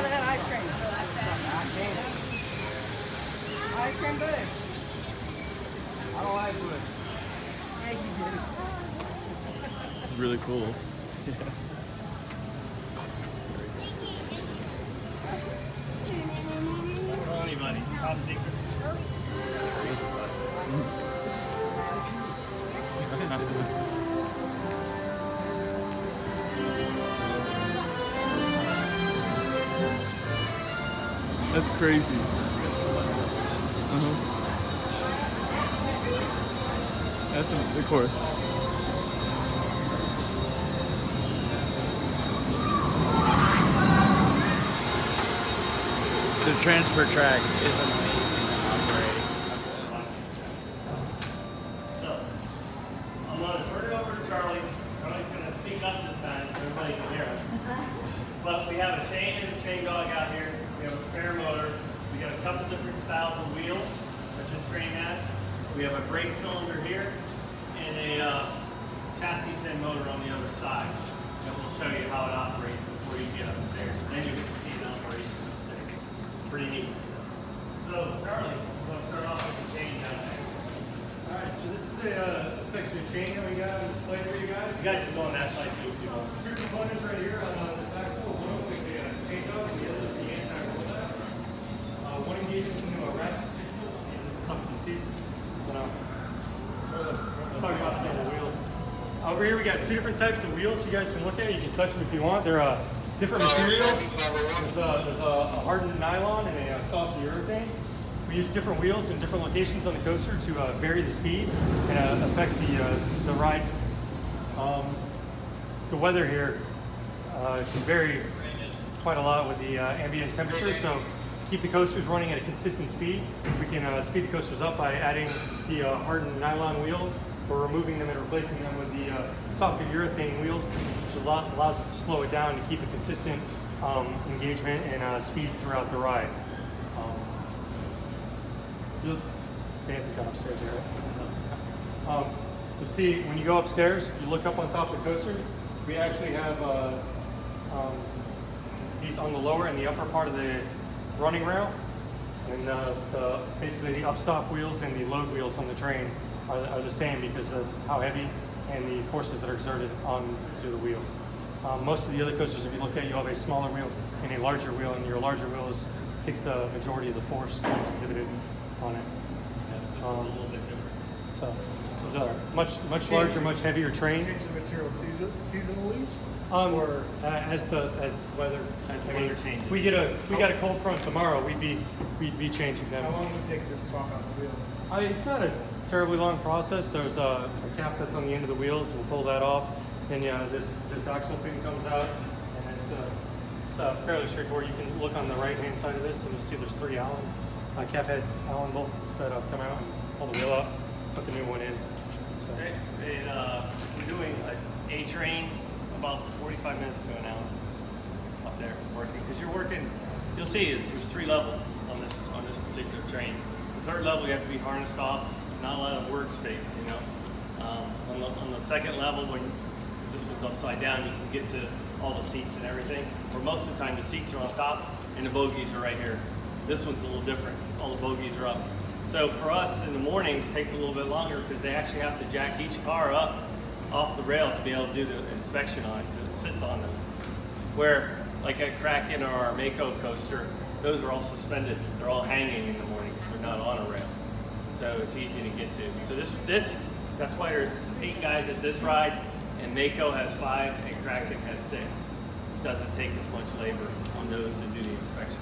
Try that ice cream. Ice cream bush. I don't like bush. Yeah, you do. This is really cool. Don't tell anybody. Top secret. That's crazy. That's of course. The transfer track is amazing to operate. So, I'm going to turn it over to Charlie. Charlie's going to speak up this time so everybody can hear him. But we have a chain and a chain dog out here. We have a spare motor. We got a couple different styles of wheels that this train has. We have a brake cylinder here and a chassis pin motor on the other side. And we'll show you how it operates before you get upstairs. Then you can see the operation upstairs. Pretty neat. So, Charlie, let's start off with the chain down there. Alright, so this is a section of chain that we got on display for you guys. You guys can go on that side too if you want. Two components right here on this axle. One is the chain dog and the other is the anti-roll tab. One engages into a ratchet system, and this is stuff you see. Let's talk about some of the wheels. Over here we got two different types of wheels you guys can look at. You can touch them if you want. They're different materials. There's a hardened nylon and a soft urethane. We use different wheels in different locations on the coaster to vary the speed and affect the ride. The weather here can vary quite a lot with the ambient temperature, so to keep the coasters running at a consistent speed, we can speed the coasters up by adding the hardened nylon wheels or removing them and replacing them with the softer urethane wheels, which allows us to slow it down to keep a consistent engagement and speed throughout the ride. They haven't gone upstairs yet, right? You'll see when you go upstairs, if you look up on top of the coaster, we actually have these on the lower and the upper part of the running rail. And basically the upstop wheels and the load wheels on the train are the same because of how heavy and the forces that are exerted onto the wheels. Most of the other coasters, if you look at, you have a smaller wheel and a larger wheel, and your larger wheel takes the majority of the force that's exhibited on it. This one's a little bit different. So this is a much larger, much heavier train. Change the material seasonally? As the weather. As the weather changes. If we got a cold front tomorrow, we'd be changing them. How long does it take to swap out the wheels? It's not a terribly long process. There's a cap that's on the end of the wheels. We'll pull that off. Then this axle pin comes out, and it's fairly straightforward. You can look on the right-hand side of this, and you'll see there's 3 cap head Allen bolts that come out and pull the wheel up, put the new one in. So. We're doing a train about 45 minutes to an hour up there working, because you're working. You'll see there's 3 levels on this particular train. The 3rd level you have to be harnessed off, not a lot of workspace, you know. On the 2nd level, when this one's upside down, you can get to all the seats and everything. Where most of the time the seats are on top and the bogies are right here. This one's a little different. All the bogies are up. So for us in the mornings, it takes a little bit longer because they actually have to jack each car up off the rail to be able to do the inspection on it because it sits on them. Where, like at Kraken or our Mako coaster, those are all suspended. They're all hanging in the morning because they're not on a rail. So it's easy to get to. So that's why there's 8 guys at this ride, and Mako has 5 and Kraken has 6. It doesn't take as much labor on those to do the inspections.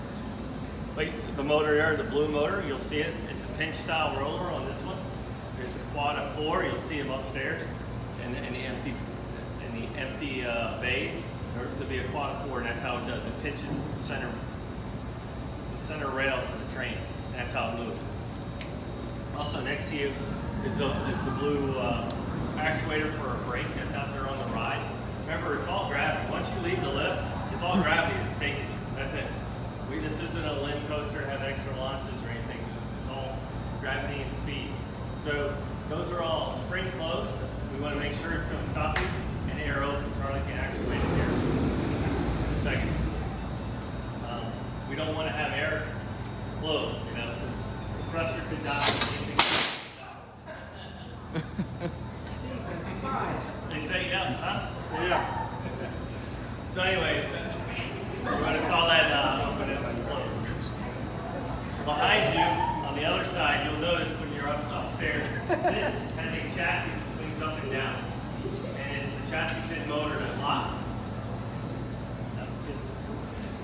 But the motor there, the blue motor, you'll see it. It's a pinch style roller on this one. There's a quad of 4. You'll see them upstairs in the empty bays. There'll be a quad of 4, and that's how it does. It pinches the center rail for the train. That's how it moves. Also next to you is the blue actuator for a brake that's out there on the ride. Remember, it's all gravity. Once you leave the lift, it's all gravity that's taking you. That's it. This isn't a limb coaster, have extra launches or anything. It's all gravity and speed. So those are all spring closed. We want to make sure it's going to stop you, and air open. Charlie can actuate it here in a second. don't want to have air flow, you know, the compressor could die. They say, yeah, huh? Yeah. So anyway, we're going to saw that open and close. Behind you, on the other side, you'll notice when you're upstairs, this has a chassis that swings up and down. And it's a chassis pin motor that locks.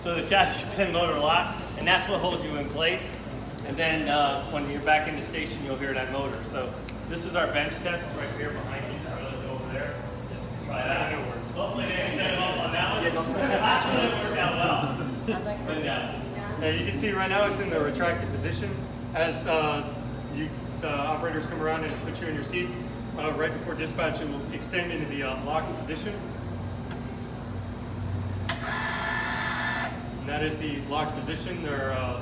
So the chassis pin motor locks, and that's what holds you in place. And then when you're back in the station, you'll hear that motor. So this is our bench test right here behind you. Try to go over there. Try that. Hopefully they didn't set it off on that one. Last one it worked out well. But yeah. Yeah, you can see right now it's in the retracted position. As operators come around and put you in your seats, right before dispatch, it will extend into the locked position. And that is the locked position. There are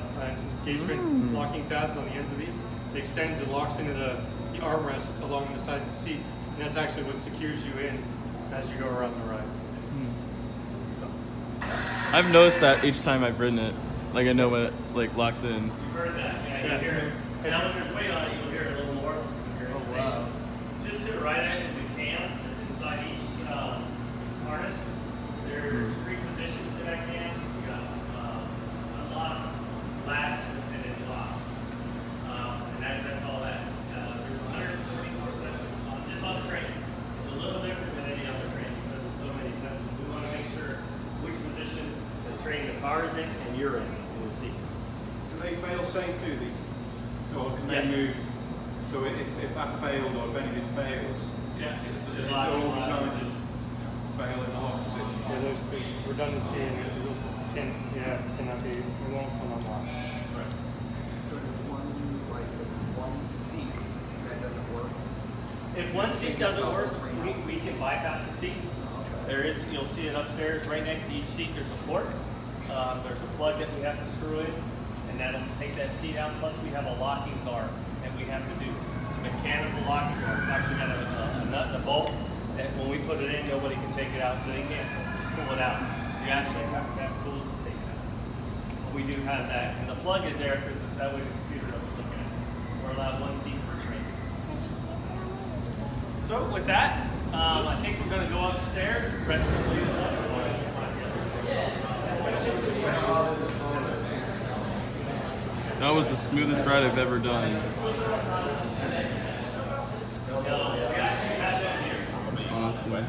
engagement locking tabs on the ends of these. It extends and locks into the armrest along the sides of the seat. And that's actually what secures you in as you go around the ride. So. I've noticed that each time I've ridden it. Like I know when it like locks in. You've heard that, yeah, you hear it. Now when there's weight on it, you'll hear it a little more. You're in the station. Just to the right of it is a cam that's inside each harness. There's 3 positions to that cam. You got unlock, latch, and then lock. And that's all that. There's 144 sensors just on the train. It's a little different than any other train because there's so many sensors. We want to make sure which position the train the car is in and you're in the seat. Do they fail safe, do they? Or can they Yeah. move? So if that failed or if anything fails, Yeah, it's it's all designed to fail in the lock position. Yeah, there's redundancy and it cannot be, it won't come unlocked. So there's one seat that doesn't work. If one seat doesn't work, we can bypass the seat. There is, you'll see it upstairs, right next to each seat, there's a port. There's a plug that we have to screw in, and that'll take that seat out. Plus we have a locking guard that we have to do. It's a mechanical locking guard. It's actually got a nut and a bolt that when we put it in, nobody can take it out, so they can't just pull it out. You actually have to have tools to take it out. But we do have that, and the plug is there because that way the computer doesn't look at it. We're allowed 1 seat per train. So with that, I think we're going to go upstairs. Brett's going to lead us up. That was the smoothest ride I've ever done. We actually have that here. Honestly.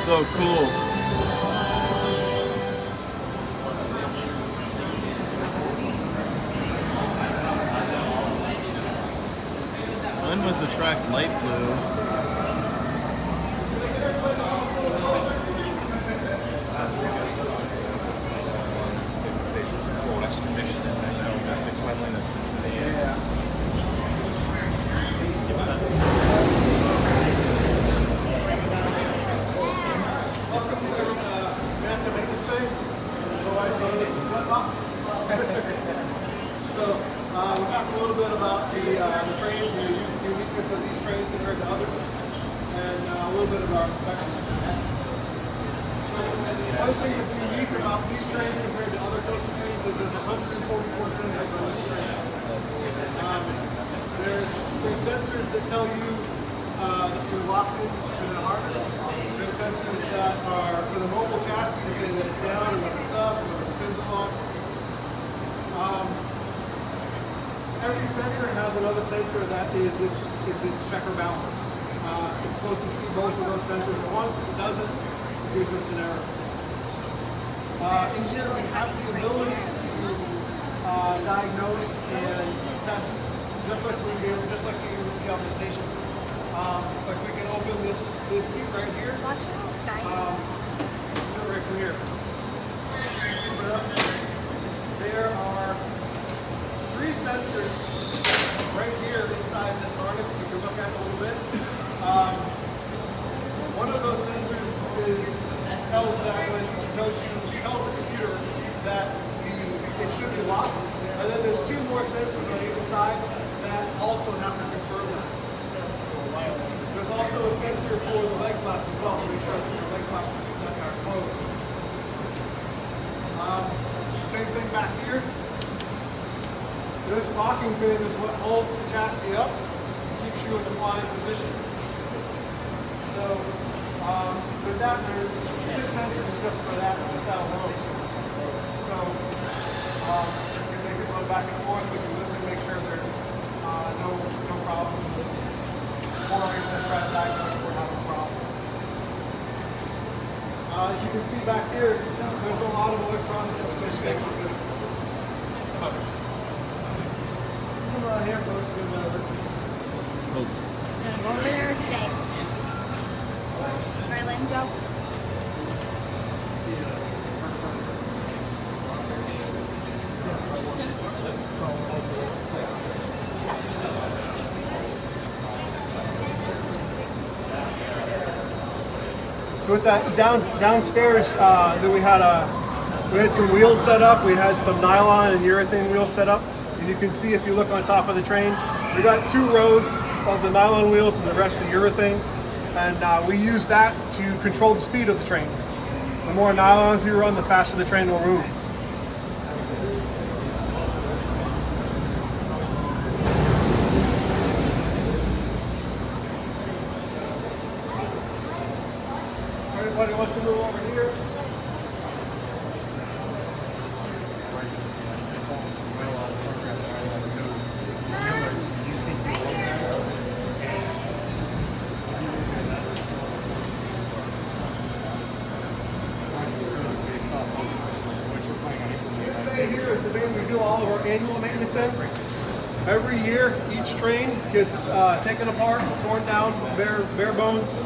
So cool. When was the track light blue? Less conditioning and they'll get the cleanliness into the ends. Manta maintenance bay, otherwise known as the sweat box. So we'll talk a little bit about the trains and the uniqueness of these trains compared to others, and a little bit of our inspections. So one thing that's unique about these trains compared to other coastal trains is there's 144 sensors on this train. There's sensors that tell you that you're locked in to the harness. There's sensors that are for the mobile chassis to say that it's down or whether it's up or whether the pins are locked. Every sensor has another sensor that is its checker balance. It's supposed to see both of those sensors at once. If it doesn't, it gives us an error. In here we have the ability to diagnose and test just like you see on the station. Like we can open this seat right here. Watch out, guys. Right from here. Open it up. There are 3 sensors right here inside this harness that you can look at a little bit. One One of those sensors tells the computer that it should be locked, and then there's two more sensors on either side that also have to confirm that. There's also a sensor for the leg flaps as well to make sure that your leg flaps are closed. Same thing back here. This locking pin is what holds the chassis up and keeps you in the flying position. So with that, there's 6 sensors just for that, just that alone. So they can run back and forth. We can listen, make sure there's no problems with it. Or like I said, try to diagnose if we're having a problem. As you can see back here, there's a lot of electronics associated with this. Come on here, folks. Go over there or stay? Alright, let him go. So with that downstairs, that we had some wheels set up. We had some nylon and urethane wheels set up, and you can see if you look on top of the train, we got 2 rows of the nylon wheels and the rest of the urethane, and we use that to control the speed of the train. The more nylons you run, the faster the train will move. Everybody wants to move over here. This bay here is the bay we do all of our annual maintenance in. Every year, each train gets taken apart, torn down, bare bones.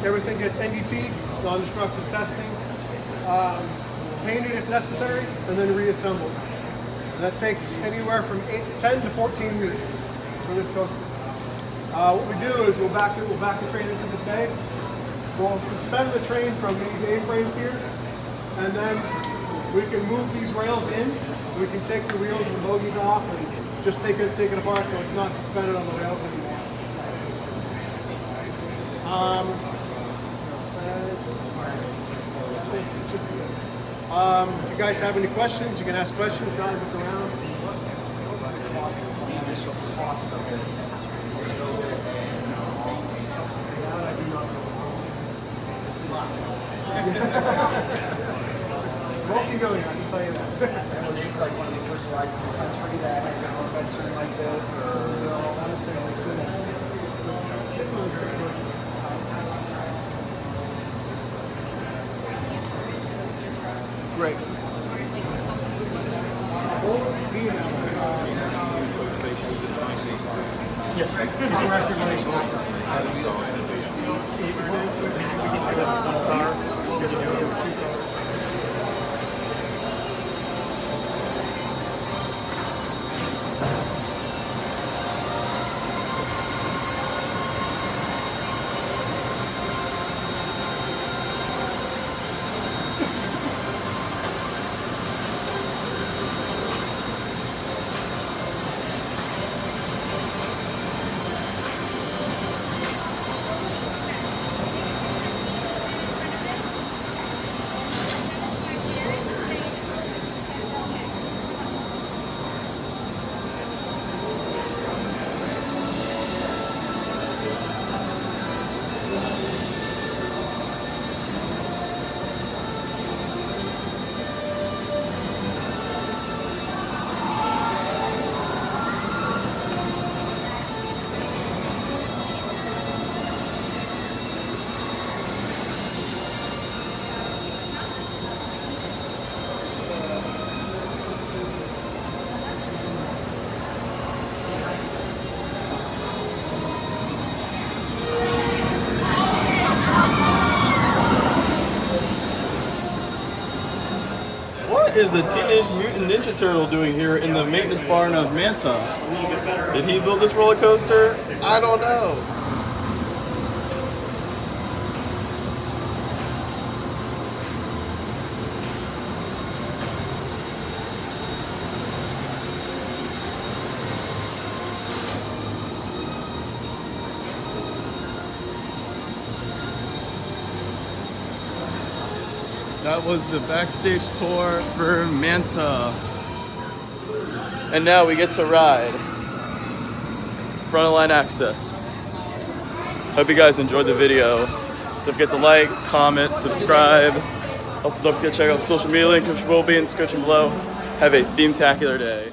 Everything gets NDT, non-destructive testing, painted if necessary, and then reassembled. And that takes anywhere from 10 to 14 weeks for this coaster. What we do is we'll back the train into this bay. We'll suspend the train from these A-frames here, and then we can move these rails in. We can take the wheels and the bogies off and just take it apart so it's not suspended on the rails anymore. If you guys have any questions, you can ask questions. Now look around. What was the cost, the initial cost of this to build it and maintain it? That I do not know. Multi-million, I can tell you that. And was this like one of the first rides in the country that had a suspension like this, or? No, I would say this is definitely 6 months. Great. Yes. We're actually running What is a Teenage Mutant Ninja Turtle doing here in the maintenance barn of Manta? Did he build this roller coaster? I don't know. That was the backstage tour for Manta. And now we get to ride front of line access. Hope you guys enjoyed the video. Don't forget to like, comment, subscribe. Also don't forget to check out the social media link, which will be in the description below. Have a theme-tacular day.